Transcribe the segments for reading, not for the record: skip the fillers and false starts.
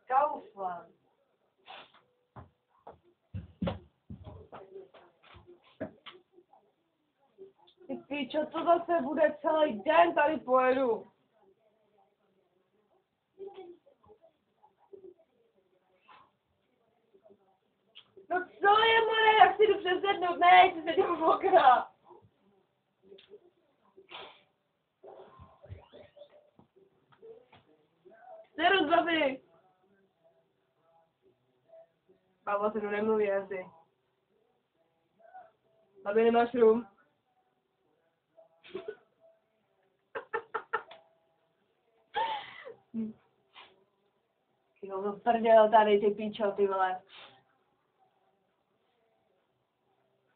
Kaufland. Ty pičo, to zase bude celý den, tady pojedu. No co je, more, jak si jdu přesednout, ne, ty se jdou v okna. Serus, babi. Babo, se mnou nemluví asi. Babi, nemáš rum? Jo, no prdel tady, ty píčo, ty vole.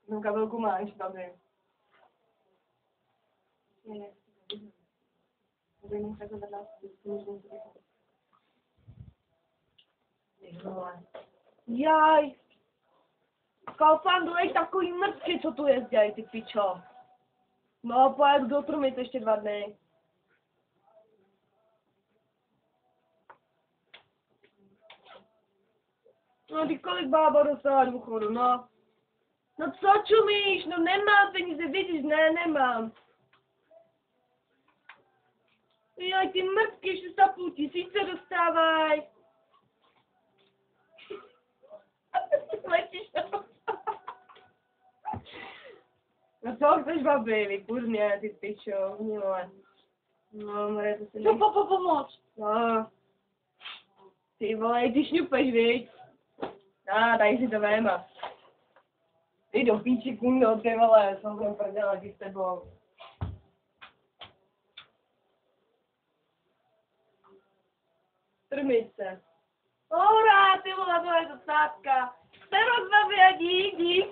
No kabelku máš, babi. Ne. Jaj. V Kauflandu je takový mrtky, co tu jezdějí, ty pičo. No, pojedu do Trumic ještě 2 dny. No, ty kolik bába dostala důchodu, no. No co čumíš, no nemám peníze, vidíš, ne, nemám. Jaj, ty mrtky 6,5 tisíce dostávaj. Letíš to. No co chceš, babi, vypůj mě, ty pičo, vole. No, more, to se Co pomoct? No. Ty vole, ty šňupeš, viď? Tady si to vema. Ty do píči, kundo, ty vole, jsem budem prdela, ty s tebou. Trmice. Hurá, ty vole, to je to sátka. Serus, babi, a dík.